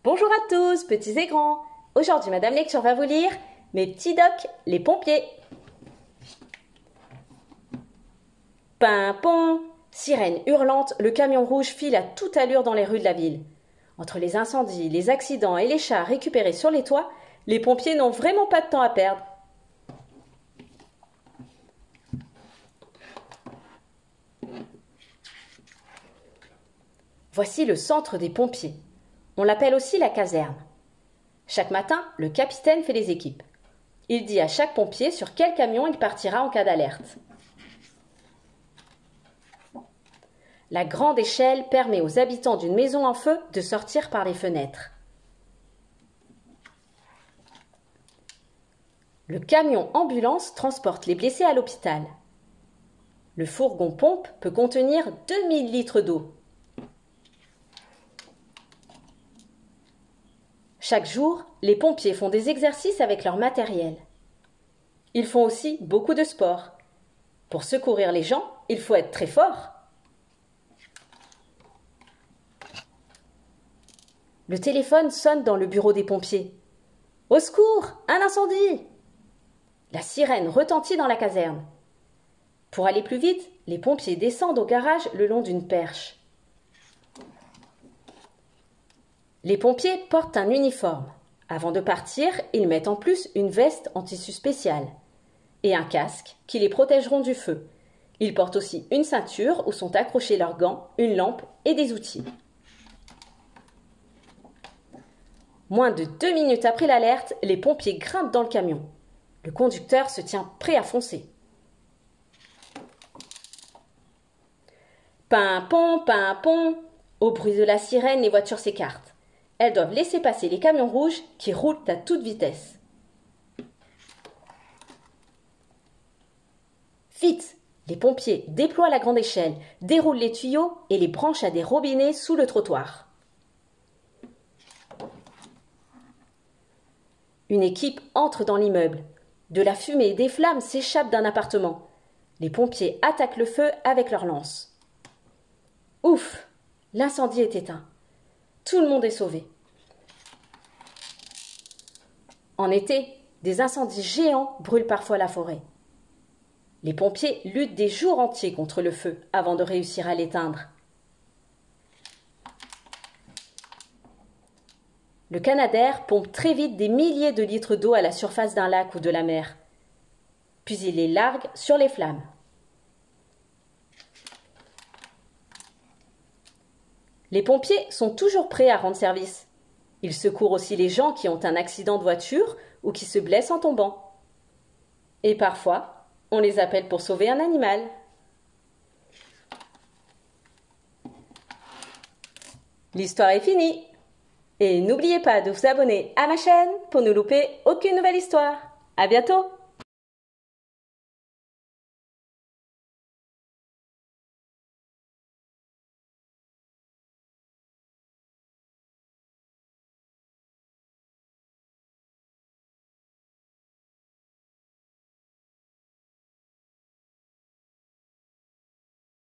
Bonjour à tous, petits et grands. Aujourd'hui, Madame Lecture va vous lire Mes petits docs, les pompiers. Pimpon, sirène hurlante, le camion rouge file à toute allure dans les rues de la ville. Entre les incendies, les accidents et les chars récupérés sur les toits, les pompiers n'ont vraiment pas de temps à perdre. Voici le centre des pompiers. On l'appelle aussi la caserne. Chaque matin, le capitaine fait les équipes. Il dit à chaque pompier sur quel camion il partira en cas d'alerte. La grande échelle permet aux habitants d'une maison en feu de sortir par les fenêtres. Le camion ambulance transporte les blessés à l'hôpital. Le fourgon pompe peut contenir 2000 litres d'eau. Chaque jour, les pompiers font des exercices avec leur matériel. Ils font aussi beaucoup de sport. Pour secourir les gens, il faut être très fort. Le téléphone sonne dans le bureau des pompiers. « Au secours, un incendie !» La sirène retentit dans la caserne. Pour aller plus vite, les pompiers descendent au garage le long d'une perche. Les pompiers portent un uniforme. Avant de partir, ils mettent en plus une veste en tissu spécial et un casque qui les protégeront du feu. Ils portent aussi une ceinture où sont accrochés leurs gants, une lampe et des outils. Moins de 2 minutes après l'alerte, les pompiers grimpent dans le camion. Le conducteur se tient prêt à foncer. Pimpon, pimpon. Au bruit de la sirène, les voitures s'écartent. Elles doivent laisser passer les camions rouges qui roulent à toute vitesse. Vite! Les pompiers déploient la grande échelle, déroulent les tuyaux et les branchent à des robinets sous le trottoir. Une équipe entre dans l'immeuble. De la fumée et des flammes s'échappent d'un appartement. Les pompiers attaquent le feu avec leurs lances. Ouf! L'incendie est éteint. Tout le monde est sauvé. En été, des incendies géants brûlent parfois la forêt. Les pompiers luttent des jours entiers contre le feu avant de réussir à l'éteindre. Le Canadair pompe très vite des milliers de litres d'eau à la surface d'un lac ou de la mer. Puis il les largue sur les flammes. Les pompiers sont toujours prêts à rendre service. Ils secourent aussi les gens qui ont un accident de voiture ou qui se blessent en tombant. Et parfois, on les appelle pour sauver un animal. L'histoire est finie. Et n'oubliez pas de vous abonner à ma chaîne pour ne louper aucune nouvelle histoire. À bientôt!